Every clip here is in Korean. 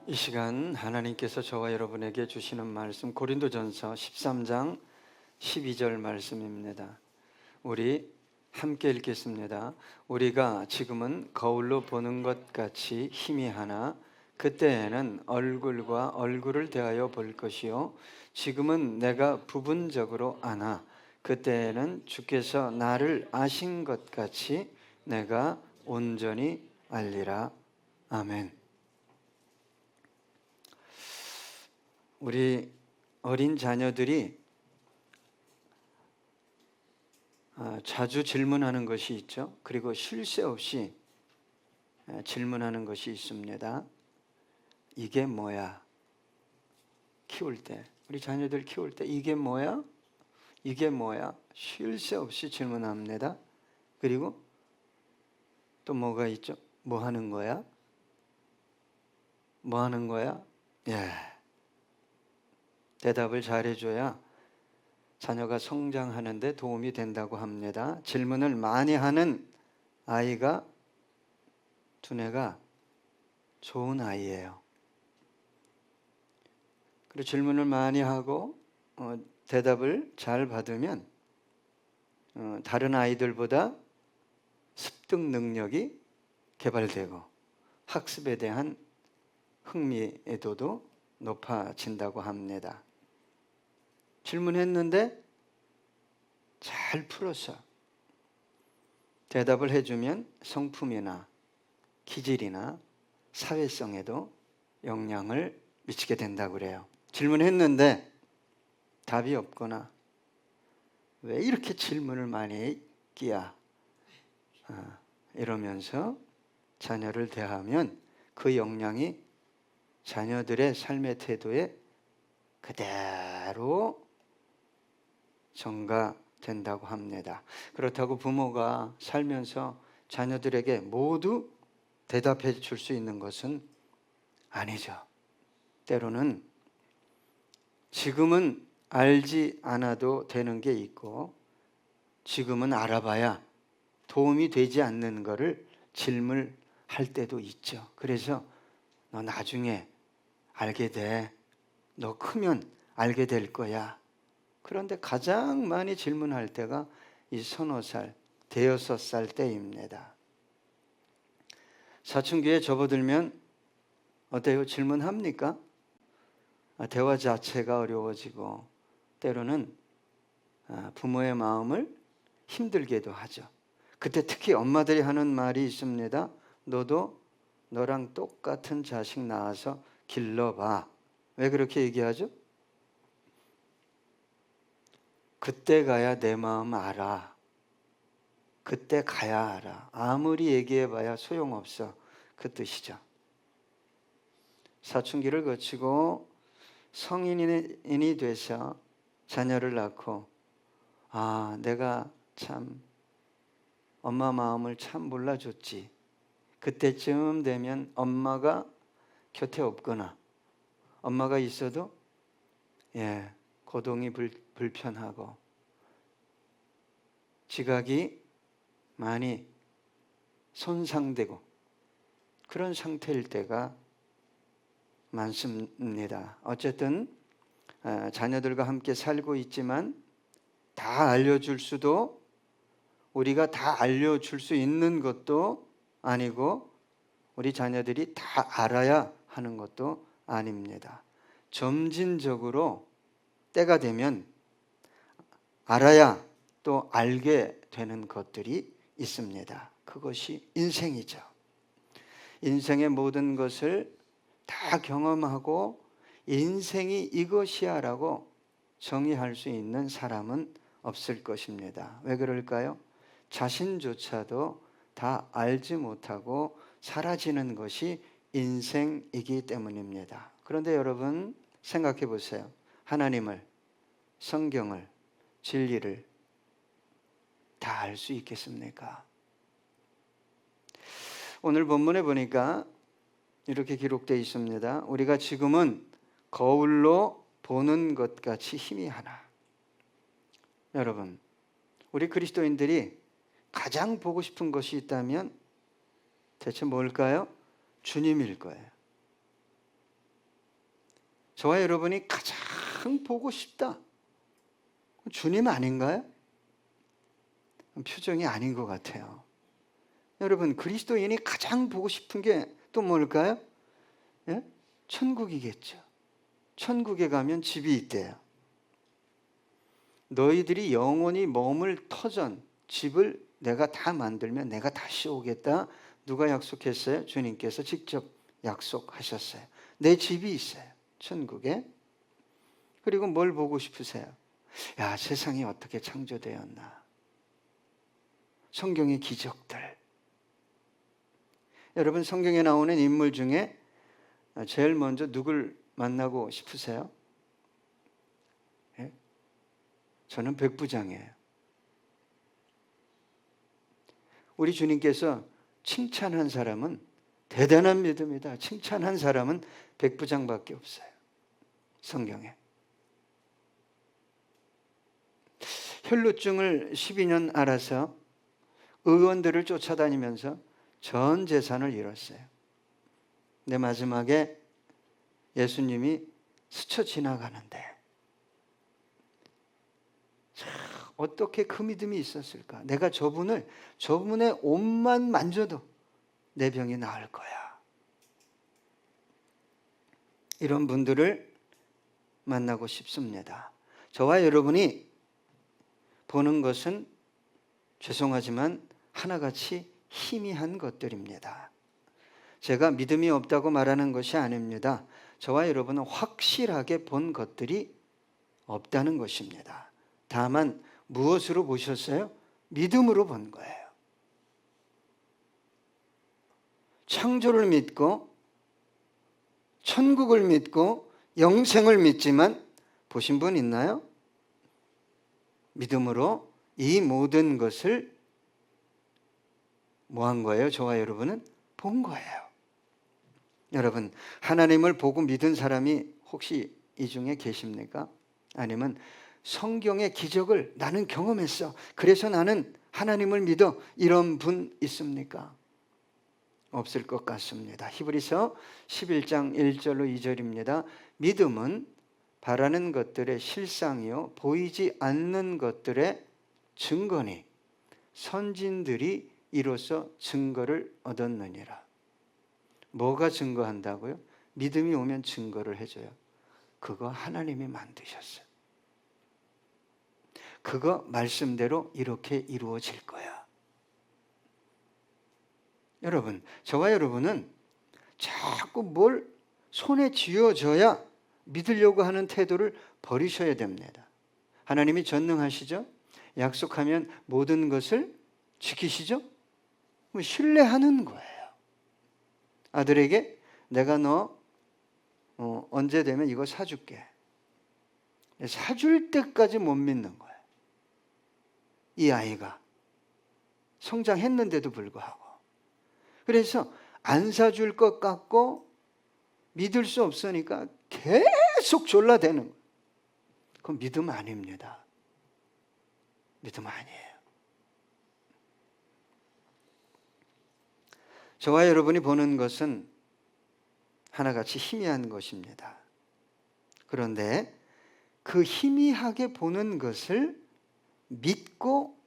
이 시간 하나님께서 저와 여러분에게 주시는 말씀 고린도전서 13장 12절 말씀입니다. 우리 함께 읽겠습니다. 우리가 지금은 거울로 보는 것 같이 희미하나 그때에는 얼굴과 얼굴을 대하여 볼 것이요 지금은 내가 부분적으로 아나 그때에는 주께서 나를 아신 것 같이 내가 온전히 알리라. 아멘. 우리 어린 자녀들이 자주 질문하는 것이 있죠. 그리고 쉴 새 없이 질문하는 것이 있습니다. 이게 뭐야? 키울 때, 우리 자녀들 키울 때 이게 뭐야? 이게 뭐야? 쉴 새 없이 질문합니다. 그리고 또 뭐가 있죠? 뭐 하는 거야? 뭐 하는 거야? 예. 대답을 잘해줘야 자녀가 성장하는 데 도움이 된다고 합니다. 질문을 많이 하는 아이가 두뇌가 좋은 아이예요. 그리고 질문을 많이 하고 대답을 잘 받으면 다른 아이들보다 습득 능력이 개발되고 학습에 대한 흥미도도 높아진다고 합니다. 질문했는데 잘 풀어서 대답을 해주면 성품이나 기질이나 사회성에도 영향을 미치게 된다고 그래요. 질문했는데 답이 없거나 왜 이렇게 질문을 많이 끼야 이러면서 자녀를 대하면 그 영향이 자녀들의 삶의 태도에 그대로 전가된다고 합니다. 그렇다고 부모가 살면서 자녀들에게 모두 대답해 줄 수 있는 것은 아니죠. 때로는 지금은 알지 않아도 되는 게 있고 지금은 알아봐야 도움이 되지 않는 것을 질문할 때도 있죠. 그래서 너 나중에 알게 돼. 너 크면 알게 될 거야. 그런데 가장 많이 질문할 때가 이 서너 살, 대여섯 살 때입니다. 사춘기에 접어들면 어때요? 질문합니까? 대화 자체가 어려워지고 때로는 부모의 마음을 힘들게도 하죠. 그때 특히 엄마들이 하는 말이 있습니다. 너도 너랑 똑같은 자식 낳아서 길러봐. 왜 그렇게 얘기하죠? 그때 가야 내 마음 알아. 그때 가야 알아. 아무리 얘기해봐야 소용없어. 그 뜻이죠. 사춘기를 거치고 성인이 돼서 자녀를 낳고 내가 참 엄마 마음을 참 몰라줬지. 그때쯤 되면 엄마가 곁에 없거나 엄마가 있어도 고동이 불편하고 지각이 많이 손상되고 그런 상태일 때가 많습니다. 어쨌든 자녀들과 함께 살고 있지만 다 알려줄 수도 우리가 다 알려줄 수 있는 것도 아니고 우리 자녀들이 다 알아야 하는 것도 아닙니다. 점진적으로 때가 되면 알아야 또 알게 되는 것들이 있습니다. 그것이 인생이죠. 인생의 모든 것을 다 경험하고 인생이 이것이야 라고 정의할 수 있는 사람은 없을 것입니다. 왜 그럴까요? 자신조차도 다 알지 못하고 사라지는 것이 인생이기 때문입니다. 그런데 여러분 생각해 보세요. 하나님을, 성경을, 진리를 다 알 수 있겠습니까? 오늘 본문에 보니까 이렇게 기록되어 있습니다. 우리가 지금은 거울로 보는 것 같이 희미하나. 여러분, 우리 그리스도인들이 가장 보고 싶은 것이 있다면 대체 뭘까요? 주님일 거예요. 저와 여러분이 가장 보고 싶다. 주님 아닌가요? 표정이 아닌 것 같아요. 여러분, 그리스도인이 가장 보고 싶은 게 또 뭘까요? 예? 천국이겠죠. 천국에 가면 집이 있대요. 너희들이 영원히 머물 터전, 집을 내가 다 만들면 내가 다시 오겠다. 누가 약속했어요? 주님께서 직접 약속하셨어요. 내 집이 있어요. 천국에. 그리고 뭘 보고 싶으세요? 야, 세상이 어떻게 창조되었나. 성경의 기적들. 여러분, 성경에 나오는 인물 중에 제일 먼저 누굴 만나고 싶으세요? 예? 저는 백부장이에요. 우리 주님께서 칭찬한 사람은 대단한 믿음이다. 칭찬한 사람은 백부장밖에 없어요. 성경에. 혈루증을 12년 앓아서 의원들을 쫓아다니면서 전 재산을 잃었어요. 근데 마지막에 예수님이 스쳐 지나가는데 어떻게 그 믿음이 있었을까? 내가 저분의 옷만 만져도 내 병이 나을 거야. 이런 분들을 만나고 싶습니다. 저와 여러분이 보는 것은 죄송하지만 하나같이 희미한 것들입니다. 제가 믿음이 없다고 말하는 것이 아닙니다. 저와 여러분은 확실하게 본 것들이 없다는 것입니다. 다만 무엇으로 보셨어요? 믿음으로 본 거예요. 창조를 믿고 천국을 믿고 영생을 믿지만 보신 분 있나요? 믿음으로 이 모든 것을 뭐 한 거예요? 저와 여러분은 본 거예요. 여러분, 하나님을 보고 믿은 사람이 혹시 이 중에 계십니까? 아니면 성경의 기적을 나는 경험했어. 그래서 나는 하나님을 믿어. 이런 분 있습니까? 없을 것 같습니다. 히브리서 11장 1절로 2절입니다. 믿음은 바라는 것들의 실상이요 보이지 않는 것들의 증거니 선진들이 이로써 증거를 얻었느니라. 뭐가 증거한다고요? 믿음이 오면 증거를 해줘요. 그거 하나님이 만드셨어요. 그거 말씀대로 이렇게 이루어질 거야. 여러분, 저와 여러분은 자꾸 뭘 손에 쥐어줘야 믿으려고 하는 태도를 버리셔야 됩니다. 하나님이 전능하시죠? 약속하면 모든 것을 지키시죠? 신뢰하는 거예요. 아들에게 내가 너 언제 되면 이거 사줄게. 사줄 때까지 못 믿는 거예요. 이 아이가 성장했는데도 불구하고. 그래서 안 사줄 것 같고 믿을 수 없으니까 계속 졸라대는 거예요. 그건 믿음 아닙니다. 믿음 아니에요. 저와 여러분이 보는 것은 하나같이 희미한 것입니다. 그런데 그 희미하게 보는 것을 믿고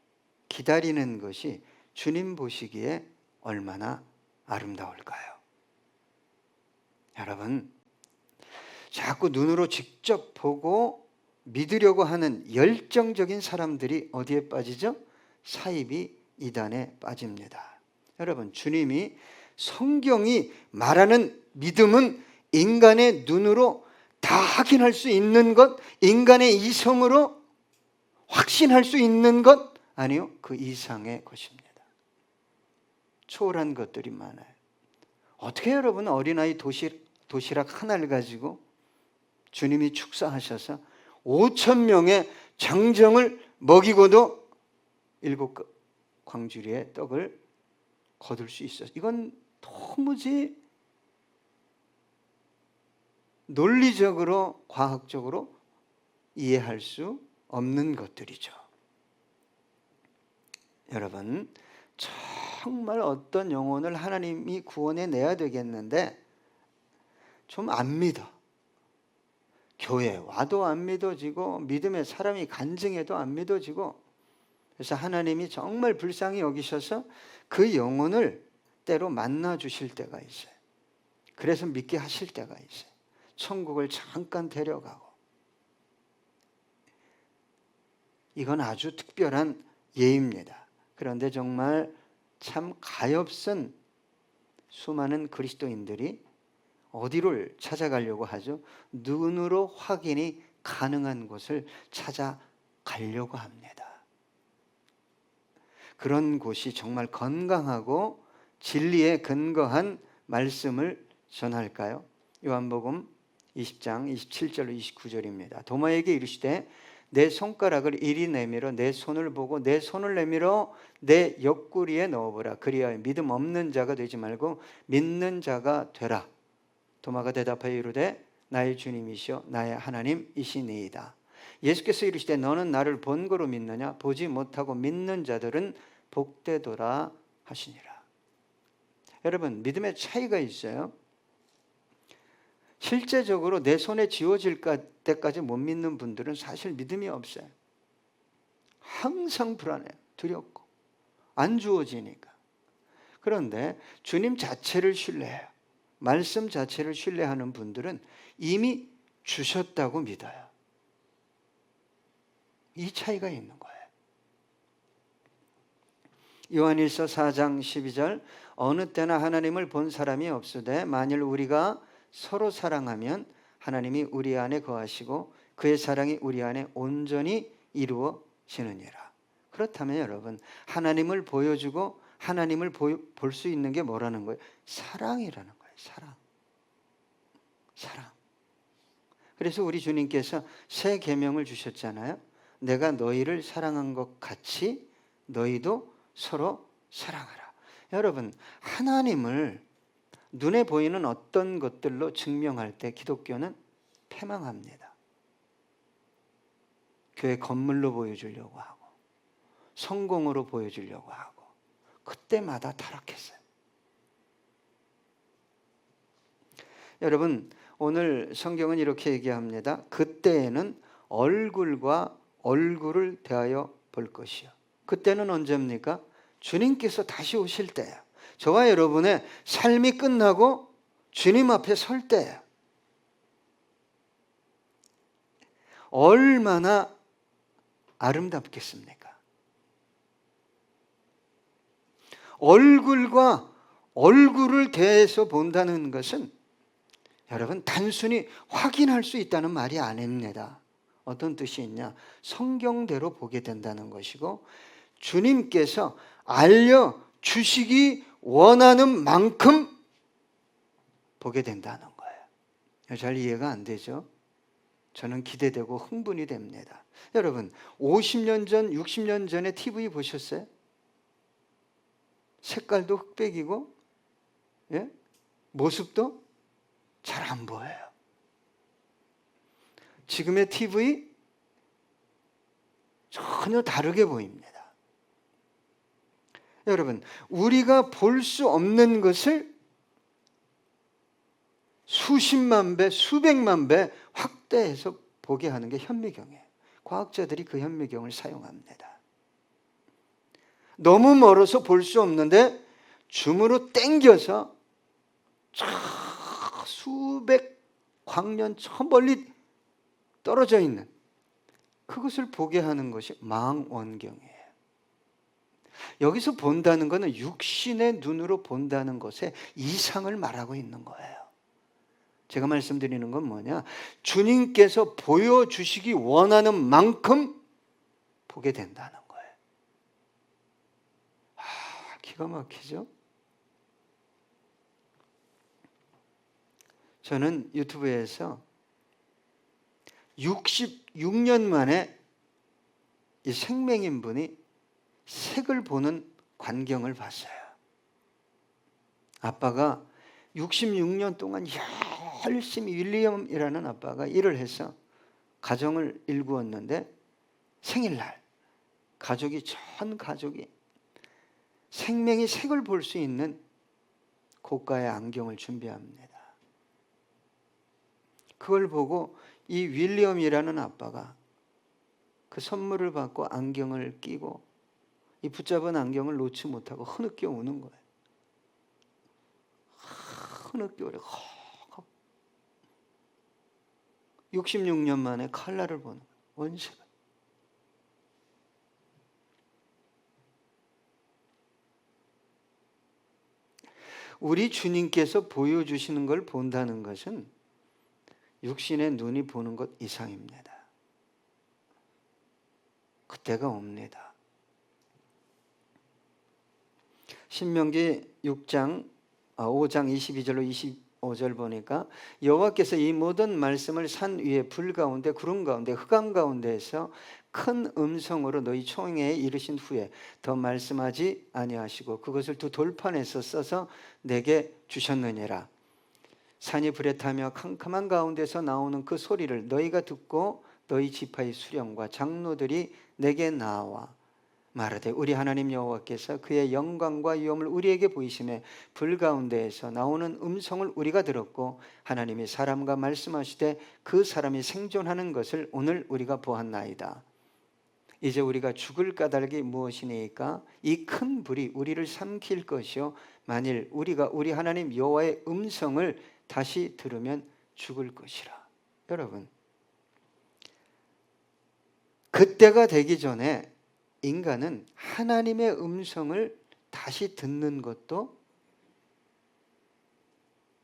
기다리는 것이 주님 보시기에 얼마나 아름다울까요? 여러분, 자꾸 눈으로 직접 보고 믿으려고 하는 열정적인 사람들이 어디에 빠지죠? 사이비 이단에 빠집니다. 여러분, 주님이 성경이 말하는 믿음은 인간의 눈으로 다 확인할 수 있는 것, 인간의 이성으로 확신할 수 있는 것, 아니요, 그 이상의 것입니다. 초월한 것들이 많아요. 어떻게 여러분 어린아이 도시락 하나를 가지고 주님이 축사하셔서 5,000명의 장정을 먹이고도 7 광주리의 떡을 거둘 수 있어요. 이건 도무지 논리적으로 과학적으로 이해할 수 없는 것들이죠. 여러분, 정말 어떤 영혼을 하나님이 구원해 내야 되겠는데 좀 안 믿어. 교회 와도 안 믿어지고 믿음의 사람이 간증해도 안 믿어지고, 그래서 하나님이 정말 불쌍히 여기셔서 그 영혼을 때로 만나 주실 때가 있어요. 그래서 믿게 하실 때가 있어요. 천국을 잠깐 데려가고. 이건 아주 특별한 예입니다. 그런데 정말 참 가엾은 수많은 그리스도인들이 어디를 찾아가려고 하죠? 눈으로 확인이 가능한 곳을 찾아가려고 합니다. 그런 곳이 정말 건강하고 진리에 근거한 말씀을 전할까요? 요한복음 20장 27절로 29절입니다. 도마에게 이르시되 내 손가락을 이리 내밀어 내 손을 보고 내 손을 내밀어 내 옆구리에 넣어보라. 그리하여 믿음 없는 자가 되지 말고 믿는 자가 되라. 도마가 대답하여 이르되 나의 주님이시여 나의 하나님이시니이다. 예수께서 이르시되 너는 나를 본거로 믿느냐? 보지 못하고 믿는 자들은 복되도라 하시니라. 여러분, 믿음의 차이가 있어요. 실제적으로 내 손에 쥐어질 때까지 못 믿는 분들은 사실 믿음이 없어요. 항상 불안해요. 두렵고 안 주어지니까. 그런데 주님 자체를 신뢰해요. 말씀 자체를 신뢰하는 분들은 이미 주셨다고 믿어요. 이 차이가 있는 거예요. 요한일서 4장 12절 어느 때나 하나님을 본 사람이 없으되 만일 우리가 서로 사랑하면 하나님이 우리 안에 거하시고 그의 사랑이 우리 안에 온전히 이루어지느니라. 그렇다면 여러분, 하나님을 보여주고 하나님을 볼 수 있는 게 뭐라는 거예요? 사랑이라는 거예요. 사랑. 그래서 우리 주님께서 새 계명을 주셨잖아요. 내가 너희를 사랑한 것 같이 너희도 서로 사랑하라. 여러분, 하나님을 눈에 보이는 어떤 것들로 증명할 때 기독교는 패망합니다. 교회 건물로 보여주려고 하고 성공으로 보여주려고 하고 그때마다 타락했어요. 여러분, 오늘 성경은 이렇게 얘기합니다. 그때에는 얼굴과 얼굴을 대하여 볼 것이요. 그때는 언제입니까? 주님께서 다시 오실 때예요. 저와 여러분의 삶이 끝나고 주님 앞에 설 때예요. 얼마나 아름답겠습니까? 얼굴과 얼굴을 대해서 본다는 것은 여러분 단순히 확인할 수 있다는 말이 아닙니다. 어떤 뜻이 있냐? 성경대로 보게 된다는 것이고 주님께서 알려주시기 원하는 만큼 보게 된다는 거예요. 잘 이해가 안 되죠? 저는 기대되고 흥분이 됩니다. 여러분, 50년 전, 60년 전에 TV 보셨어요? 색깔도 흑백이고 모습도 잘 안 보여요. 지금의 TV 전혀 다르게 보입니다. 여러분, 우리가 볼 수 없는 것을 수십만 배, 수백만 배 확대해서 보게 하는 게 현미경이에요. 과학자들이 그 현미경을 사용합니다. 너무 멀어서 볼 수 없는데 줌으로 당겨서 수백 광년 저 멀리 떨어져 있는 그것을 보게 하는 것이 망원경이에요. 여기서 본다는 것은 육신의 눈으로 본다는 것에 이상을 말하고 있는 거예요. 제가 말씀드리는 건 뭐냐? 주님께서 보여주시기 원하는 만큼 보게 된다는 거예요. 기가 막히죠? 저는 유튜브에서 66년 만에 이 생명인 분이 색을 보는 광경을 봤어요. 아빠가 66년 동안 열심히 윌리엄이라는 아빠가 일을 해서 가정을 일구었는데 생일날 전 가족이 생명의 색을 볼 수 있는 고가의 안경을 준비합니다. 그걸 보고 이 윌리엄이라는 아빠가 그 선물을 받고 안경을 끼고 이 붙잡은 안경을 놓지 못하고 흐느껴 우는 거예요. 흐느껴 그래. 66년 만에 칼날을 보는 거예요. 원수가. 우리 주님께서 보여주시는 걸 본다는 것은 육신의 눈이 보는 것 이상입니다. 그때가 옵니다. 신명기 5장 22절로 25절 보니까 여호와께서 이 모든 말씀을 산 위에 불 가운데 구름 가운데 흑암 가운데에서 큰 음성으로 너희 총회에 이르신 후에 더 말씀하지 아니하시고 그것을 두 돌판에서 써서 내게 주셨느니라. 산이 불에 타며 캄캄한 가운데서 나오는 그 소리를 너희가 듣고 너희 지파의 수령과 장로들이 내게 나와 말하되 우리 하나님 여호와께서 그의 영광과 위엄을 우리에게 보이시매 불 가운데에서 나오는 음성을 우리가 들었고 하나님이 사람과 말씀하시되 그 사람이 생존하는 것을 오늘 우리가 보았나이다. 이제 우리가 죽을 까닭이 무엇이니까 이 큰 불이 우리를 삼킬 것이요 만일 우리가 우리 하나님 여호와의 음성을 다시 들으면 죽을 것이라. 여러분, 그때가 되기 전에 인간은 하나님의 음성을 다시 듣는 것도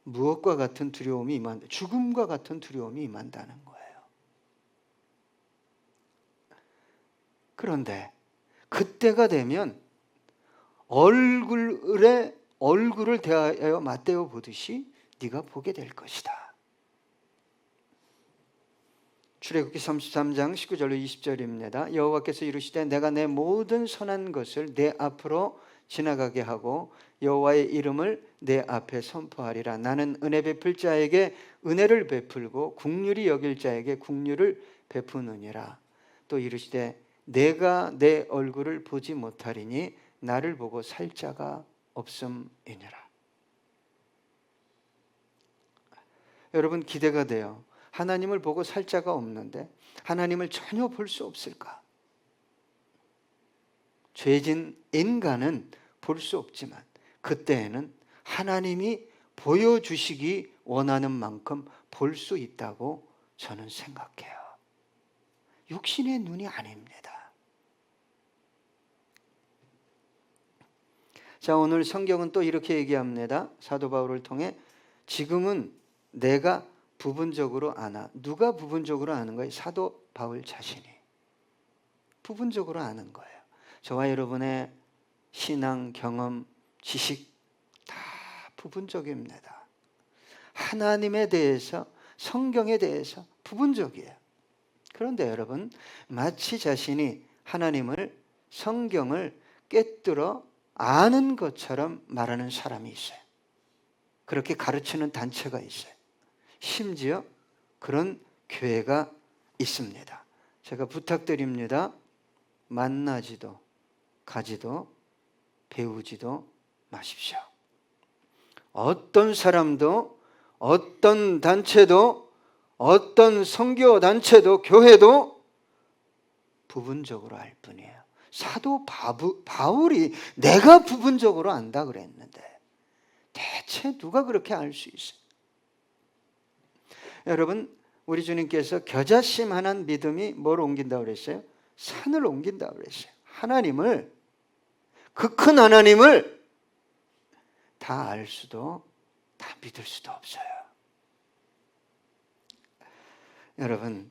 무엇과 같은 두려움이 임한다. 죽음과 같은 두려움이 임한다는 거예요. 그런데 그때가 되면 얼굴을 대하여 맞대어 보듯이 네가 보게 될 것이다. 출애굽기 33장 19절로 20절입니다. 여호와께서 이르시되 내가 내 모든 선한 것을 내 앞으로 지나가게 하고 여호와의 이름을 내 앞에 선포하리라. 나는 은혜 베풀 자에게 은혜를 베풀고 긍휼히 여길 자에게 긍휼을 베푸느니라. 또 이르시되 내가 내 얼굴을 보지 못하리니 나를 보고 살 자가 없음이니라. 여러분, 기대가 돼요. 하나님을 보고 살 자가 없는데 하나님을 전혀 볼 수 없을까? 죄진 인간은 볼 수 없지만 그때에는 하나님이 보여주시기 원하는 만큼 볼 수 있다고 저는 생각해요. 육신의 눈이 아닙니다. 자, 오늘 성경은 또 이렇게 얘기합니다. 사도 바울을 통해 지금은 내가 부분적으로 아나. 누가 부분적으로 아는 거예요? 사도 바울 자신이 부분적으로 아는 거예요. 저와 여러분의 신앙, 경험, 지식 다 부분적입니다. 하나님에 대해서, 성경에 대해서 부분적이에요. 그런데 여러분, 마치 자신이 하나님을, 성경을 꿰뚫어 아는 것처럼 말하는 사람이 있어요. 그렇게 가르치는 단체가 있어요. 심지어 그런 교회가 있습니다. 제가 부탁드립니다. 만나지도 가지도 배우지도 마십시오. 어떤 사람도 어떤 단체도 어떤 선교 단체도 교회도 부분적으로 알 뿐이에요. 사도 바울이 내가 부분적으로 안다 그랬는데 대체 누가 그렇게 알 수 있어요? 여러분, 우리 주님께서 겨자씨만한 믿음이 뭘 옮긴다고 그랬어요? 산을 옮긴다고 그랬어요. 하나님을, 그 큰 하나님을 다 알 수도 다 믿을 수도 없어요. 여러분,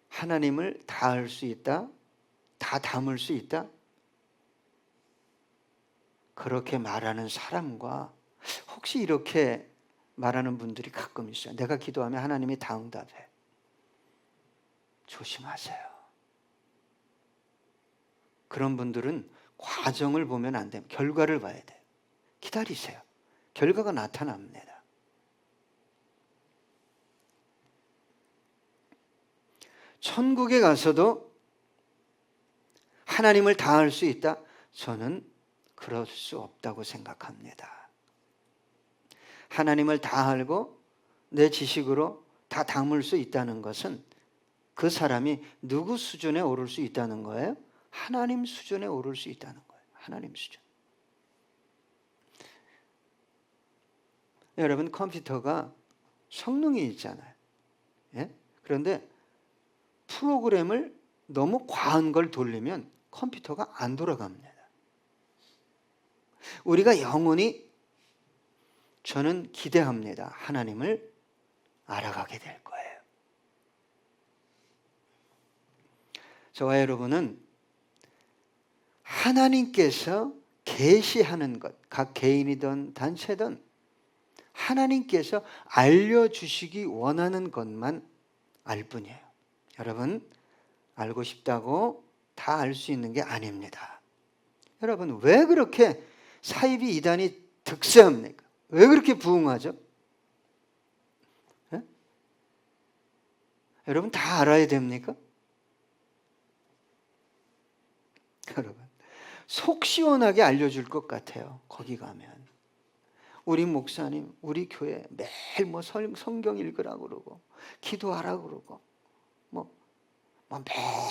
하나님을 다 알 수 있다? 다 담을 수 있다? 그렇게 말하는 사람과 혹시 이렇게 말하는 분들이 가끔 있어요. 내가 기도하면 하나님이 다 응답해. 조심하세요. 그런 분들은 과정을 보면 안 돼요. 결과를 봐야 돼요. 기다리세요. 결과가 나타납니다. 천국에 가서도 하나님을 다 알 수 있다? 저는 그럴 수 없다고 생각합니다. 하나님을 다 알고 내 지식으로 다 담을 수 있다는 것은 그 사람이 누구 수준에 오를 수 있다는 거예요? 하나님 수준에 오를 수 있다는 거예요. 하나님 수준. 여러분, 컴퓨터가 성능이 있잖아요. 예? 그런데 프로그램을 너무 과한 걸 돌리면 컴퓨터가 안 돌아갑니다. 우리가 영원히, 저는 기대합니다, 하나님을 알아가게 될 거예요. 저와 여러분은 하나님께서 계시하는 것, 각 개인이든 단체든 하나님께서 알려주시기 원하는 것만 알 뿐이에요. 여러분, 알고 싶다고 다 알 수 있는 게 아닙니다. 여러분, 왜 그렇게 사이비 이단이 득세합니까? 왜 그렇게 부흥하죠? 예? 여러분, 다 알아야 됩니까? 여러분, 속 시원하게 알려줄 것 같아요. 거기 가면 우리 목사님, 우리 교회 매일 뭐 성경 읽으라 그러고 기도하라 그러고 뭐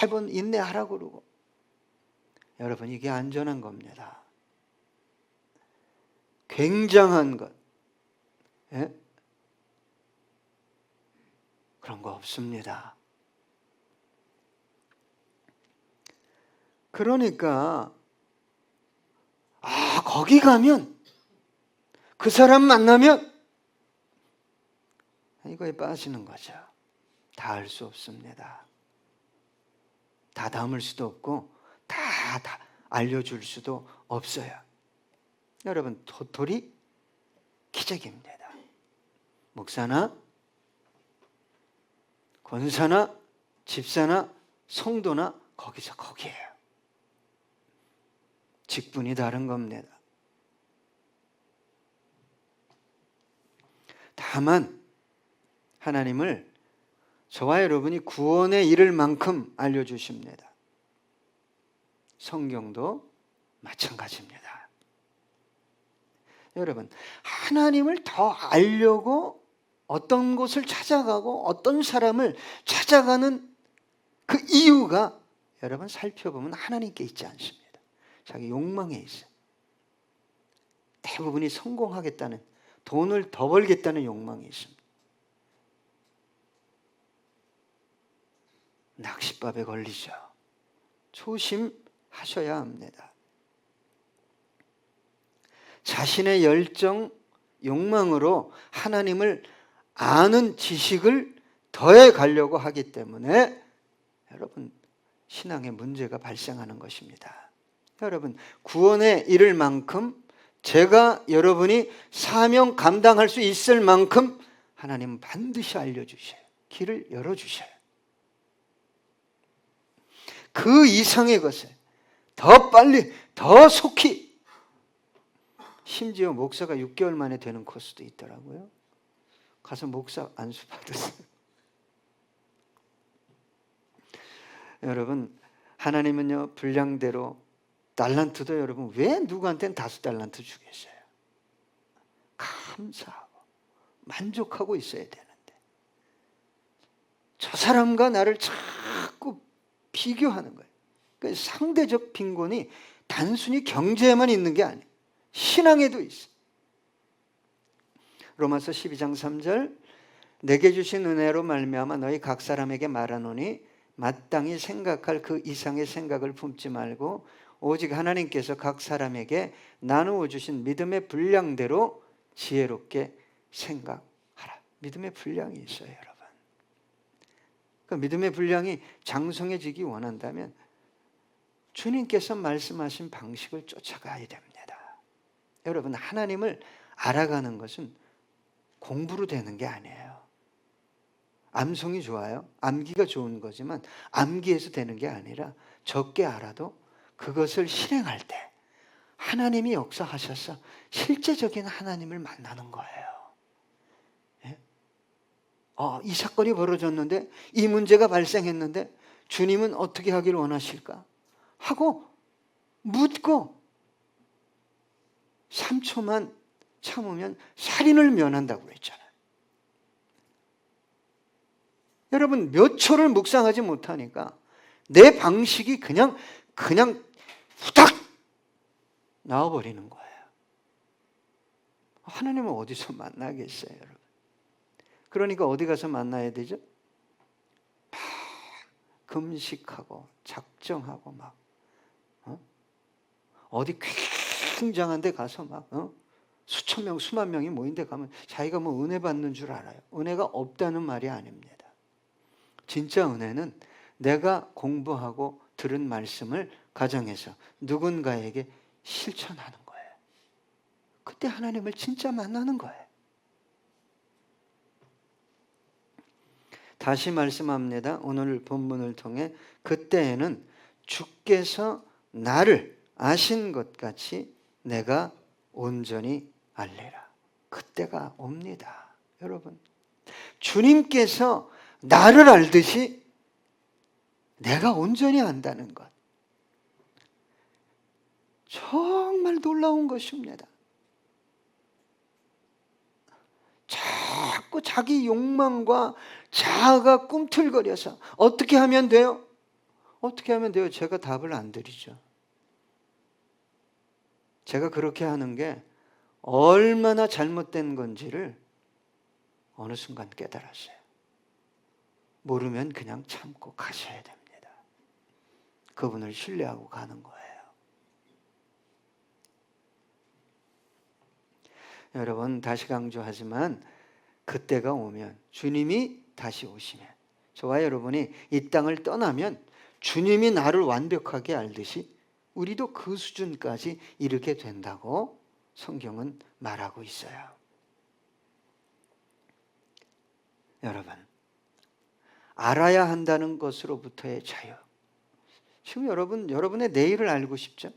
매번 인내하라 그러고. 여러분, 이게 안전한 겁니다. 굉장한 것, 예? 그런 거 없습니다. 그러니까 거기 가면, 그 사람 만나면 이거에 빠지는 거죠. 다 알 수 없습니다. 다 담을 수도 없고 다 알려줄 수도 없어요. 여러분, 도토리 기적입니다. 목사나 권사나 집사나 성도나 거기서 거기에요. 직분이 다른 겁니다. 다만 하나님을 저와 여러분이 구원에 이를 만큼 알려주십니다. 성경도 마찬가지입니다. 여러분, 하나님을 더 알려고 어떤 곳을 찾아가고 어떤 사람을 찾아가는 그 이유가, 여러분 살펴보면 하나님께 있지 않습니다. 자기 욕망에 있어요. 대부분이 성공하겠다는, 돈을 더 벌겠다는 욕망이 있습니다. 낚싯밥에 걸리죠. 조심하셔야 합니다. 자신의 열정, 욕망으로 하나님을 아는 지식을 더해 가려고 하기 때문에 여러분, 신앙에 문제가 발생하는 것입니다. 여러분, 구원에 이를 만큼, 제가 여러분이 사명 감당할 수 있을 만큼 하나님은 반드시 알려주셔요. 길을 열어주셔요. 그 이상의 것을 더 빨리, 더 속히, 심지어 목사가 6개월 만에 되는 코스도 있더라고요. 가서 목사 안수 받으세요. 여러분, 하나님은요, 분량대로, 달란트도 여러분 왜 누구한테는 5달란트 주겠어요? 감사하고 만족하고 있어야 되는데, 저 사람과 나를 자꾸 비교하는 거예요. 그러니까 상대적 빈곤이 단순히 경제에만 있는 게 아니에요. 신앙에도 있어요. 로마서 12장 3절, 내게 주신 은혜로 말미암아 너희 각 사람에게 말하노니 마땅히 생각할 그 이상의 생각을 품지 말고 오직 하나님께서 각 사람에게 나누어 주신 믿음의 분량대로 지혜롭게 생각하라. 믿음의 분량이 있어요, 여러분. 그 믿음의 분량이 장성해지기 원한다면 주님께서 말씀하신 방식을 쫓아가야 됩니다. 여러분, 하나님을 알아가는 것은 공부로 되는 게 아니에요. 암송이 좋아요. 암기가 좋은 거지만 암기해서 되는 게 아니라 적게 알아도 그것을 실행할 때 하나님이 역사하셔서 실제적인 하나님을 만나는 거예요. 예? 이 사건이 벌어졌는데, 이 문제가 발생했는데 주님은 어떻게 하기를 원하실까? 하고 묻고 3초만 참으면 살인을 면한다고 그랬잖아요. 여러분 몇 초를 묵상하지 못하니까 내 방식이 그냥 후딱 나와버리는 거예요. 하나님은 어디서 만나겠어요, 여러분? 그러니까 어디 가서 만나야 되죠? 막 금식하고 작정하고 막 어디 굉장한 데 가서 막 수천 명 수만 명이 모인 데 가면 자기가 뭐 은혜 받는 줄 알아요. 은혜가 없다는 말이 아닙니다. 진짜 은혜는 내가 공부하고 들은 말씀을 가정해서 누군가에게 실천하는 거예요. 그때 하나님을 진짜 만나는 거예요. 다시 말씀합니다. 오늘 본문을 통해 그때에는 주께서 나를 아신 것 같이 내가 온전히 알리라. 그때가 옵니다. 여러분, 주님께서 나를 알듯이 내가 온전히 안다는 것, 정말 놀라운 것입니다. 자꾸 자기 욕망과 자아가 꿈틀거려서 어떻게 하면 돼요? 어떻게 하면 돼요? 제가 답을 안 드리죠. 제가 그렇게 하는 게 얼마나 잘못된 건지를 어느 순간 깨달았어요. 모르면 그냥 참고 가셔야 됩니다. 그분을 신뢰하고 가는 거예요. 여러분, 다시 강조하지만 그때가 오면, 주님이 다시 오시면, 저와 여러분이 이 땅을 떠나면 주님이 나를 완벽하게 알듯이 우리도 그 수준까지 이르게 된다고 성경은 말하고 있어요. 여러분, 알아야 한다는 것으로부터의 자유. 지금 여러분의 내일을 알고 싶죠?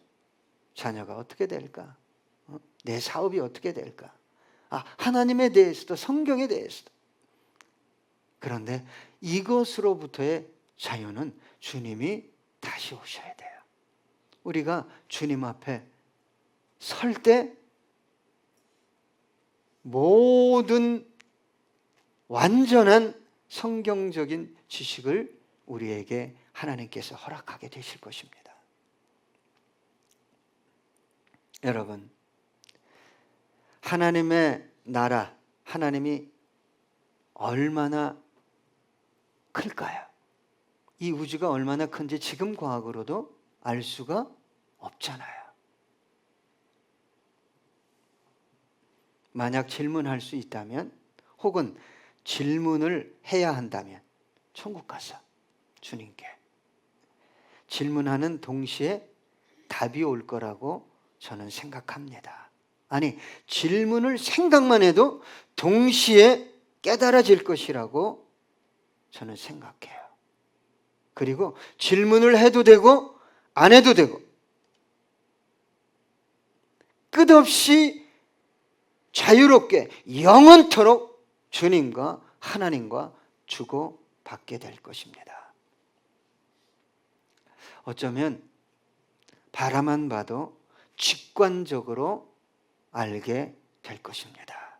자녀가 어떻게 될까? 내 사업이 어떻게 될까? 하나님에 대해서도, 성경에 대해서도. 그런데 이것으로부터의 자유는 주님이 다시 오셔야 돼요. 우리가 주님 앞에 설 때 모든 완전한 성경적인 지식을 우리에게 하나님께서 허락하게 되실 것입니다. 여러분, 하나님의 나라, 하나님이 얼마나 클까요? 이 우주가 얼마나 큰지 지금 과학으로도 알 수가 없잖아요. 만약 질문할 수 있다면, 혹은 질문을 해야 한다면 천국 가서 주님께 질문하는 동시에 답이 올 거라고 저는 생각합니다. 아니, 질문을 생각만 해도 동시에 깨달아질 것이라고 저는 생각해요. 그리고 질문을 해도 되고 안 해도 되고 끝없이 자유롭게 영원토록 주님과 하나님과 주고받게 될 것입니다. 어쩌면 바라만 봐도 직관적으로 알게 될 것입니다.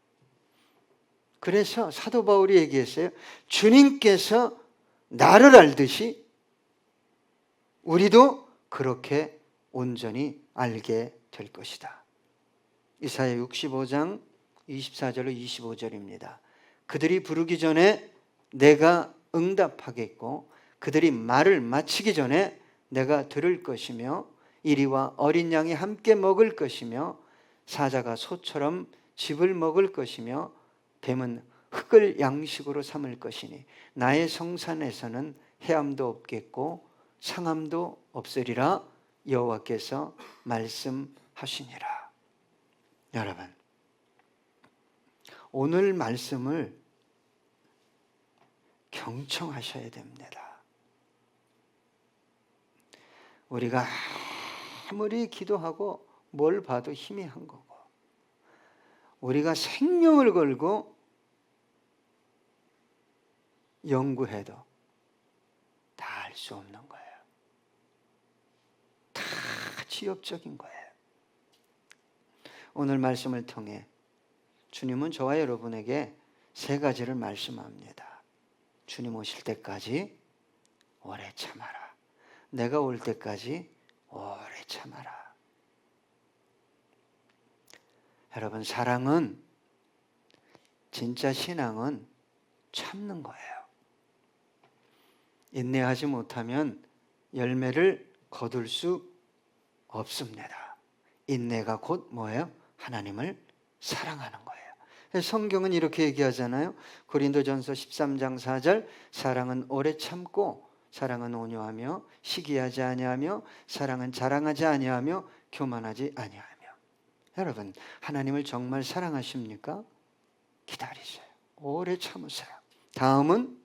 그래서 사도 바울이 얘기했어요. 주님께서 나를 알듯이 우리도 그렇게 온전히 알게 될 것이다. 이사야 65장 24절로 25절입니다. 그들이 부르기 전에 내가 응답하겠고 그들이 말을 마치기 전에 내가 들을 것이며 이리와 어린 양이 함께 먹을 것이며 사자가 소처럼 짚을 먹을 것이며 뱀은 흙을 양식으로 삼을 것이니 나의 성산에서는 해함도 없겠고 상함도 없으리라 여호와께서 말씀하시니라. 여러분, 오늘 말씀을 경청하셔야 됩니다. 우리가 아무리 기도하고 뭘 봐도 희미한 거고, 우리가 생명을 걸고 연구해도 다 알 수 없는 거예요. 다 지엽적인 거예요. 오늘 말씀을 통해 주님은 저와 여러분에게 세 가지를 말씀합니다. 주님 오실 때까지 오래 참아라. 내가 올 때까지 오래 참아라. 여러분, 사랑은, 진짜 신앙은 참는 거예요. 인내하지 못하면 열매를 거둘 수 없습니다. 인내가 곧 뭐예요? 하나님을 사랑하는 거예요. 성경은 이렇게 얘기하잖아요. 고린도전서 13장 4절, 사랑은 오래 참고, 사랑은 온유하며, 시기하지 아니하며, 사랑은 자랑하지 아니하며, 교만하지 아니하며. 여러분, 하나님을 정말 사랑하십니까? 기다리세요. 오래 참으세요. 다음은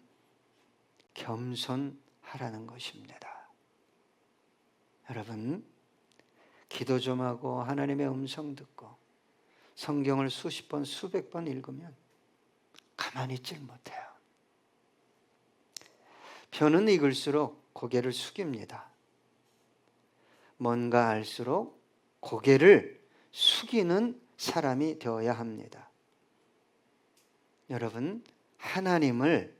겸손하라는 것입니다. 여러분, 기도 좀 하고 하나님의 음성 듣고 성경을 수십 번, 수백 번 읽으면 가만히 있질 못해요. 표는 익을수록 고개를 숙입니다. 뭔가 알수록 고개를 숙이는 사람이 되어야 합니다. 여러분, 하나님을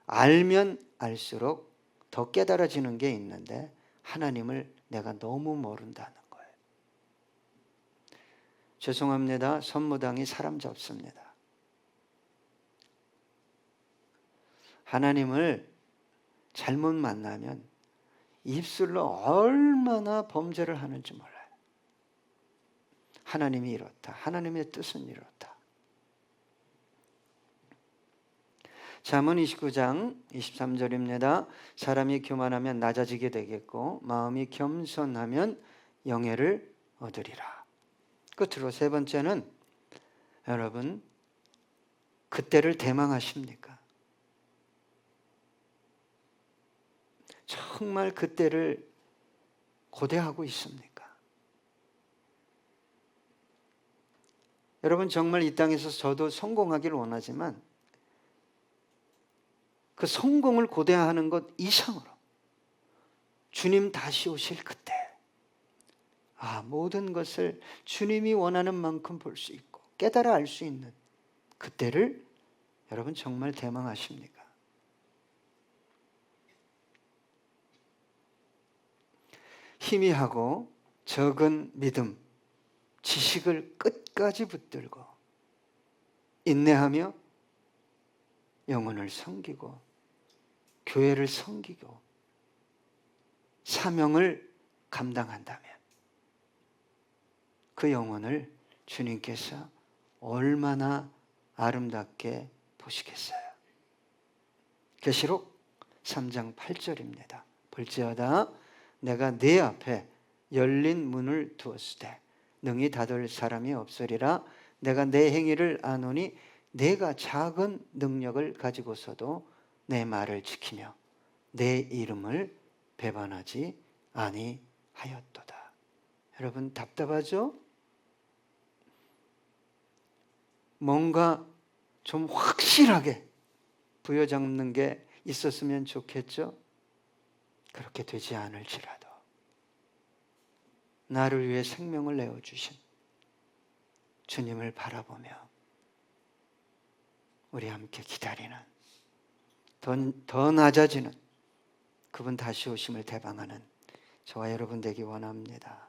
알면 알수록 더 깨달아지는 게 있는데 하나님을 내가 너무 모른다는 거예요. 죄송합니다. 선무당이 사람 잡습니다. 하나님을 잘못 만나면 입술로 얼마나 범죄를 하는지 몰라요. 하나님이 이렇다. 하나님의 뜻은 이렇다. 잠언 29장 23절입니다. 사람이 교만하면 낮아지게 되겠고 마음이 겸손하면 영예를 얻으리라. 끝으로 세 번째는, 여러분, 그때를 대망하십니까? 정말 그때를 고대하고 있습니까? 여러분, 정말 이 땅에서 저도 성공하기를 원하지만 그 성공을 고대하는 것 이상으로 주님 다시 오실 그때, 모든 것을 주님이 원하는 만큼 볼 수 있고 깨달아 알 수 있는 그때를 여러분 정말 대망하십니까? 희미하고 적은 믿음, 지식을 끝까지 붙들고 인내하며 영혼을 섬기고 교회를 섬기고 사명을 감당한다면 그 영혼을 주님께서 얼마나 아름답게 보시겠어요. 계시록 3장 8절입니다. 볼지어다 내가 네 앞에 열린 문을 두었으되 능히 닫을 사람이 없으리라. 내가 내 행위를 아노니 내가 작은 능력을 가지고서도 내 말을 지키며 내 이름을 배반하지 아니하였도다. 여러분, 답답하죠? 뭔가 좀 확실하게 부여잡는 게 있었으면 좋겠죠? 그렇게 되지 않을지라도 나를 위해 생명을 내어주신 주님을 바라보며 우리 함께 기다리는, 더 낮아지는 그분 다시 오심을 대방하는 저와 여러분 되기 원합니다.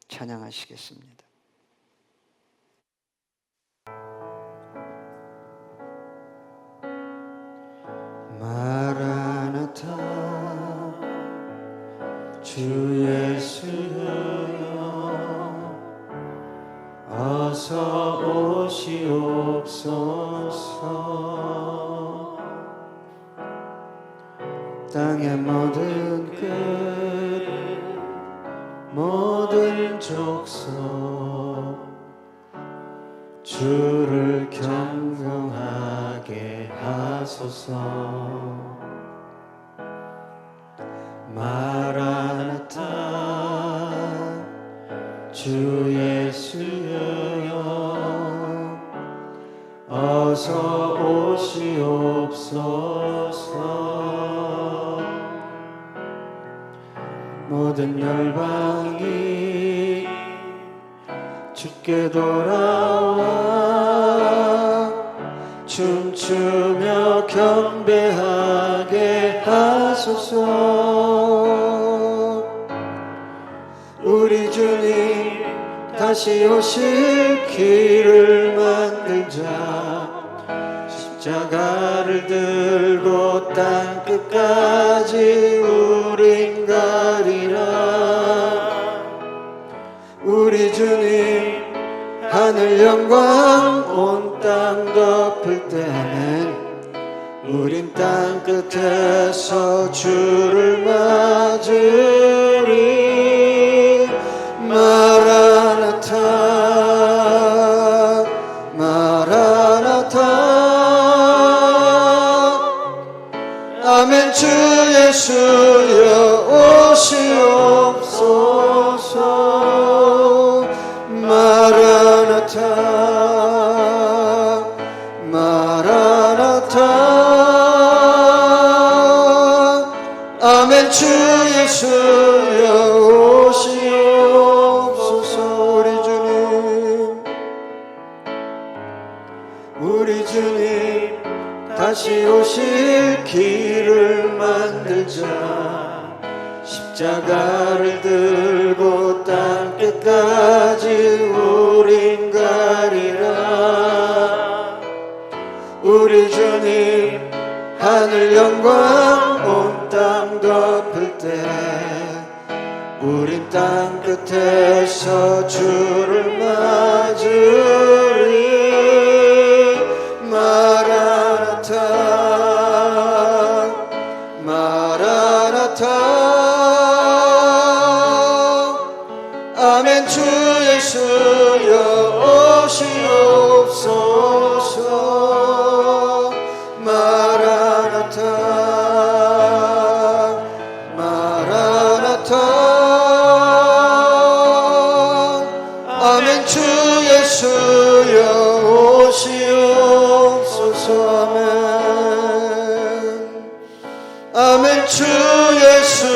찬양하시겠습니다. 마라나타 주 예수여 어서 오시옵소서. 땅의 모든 끝 모든 족속 주를 경배하게 하소서. 마라나타 주 예수여 어서 오시옵소서. 모든 열방이 주께 돌아와 춤추 주며 경배하게 하소서. 우리 주님 다시 오실 길을 만들자. 십자가를 들고 땅 끝까지 우린 가리라. 우리 주님 하늘 영광 온 땅 덮을 때는 우린 땅 끝에서 주를 맞으리. 마라나타 마라나타. 아멘. 주 예수여 오시옵소서. 마라나타 마라나타. 아멘. 주 예수여 오시옵소서. 우리 주님 다시 오실 길을 만들자. 십자가를 들고 땅 끝까지 우린 가리라. 우리 주님 하늘 영광 온 땅 덮을 때 우린 땅 끝에서 주를 맞으리. 마라나타 마라나타. 아멘. 주 예수여 오시옵소서. 마라나타 마라나타. 아멘. 주 예수여 오시옵소서. 아멘. 아멘. 주 예수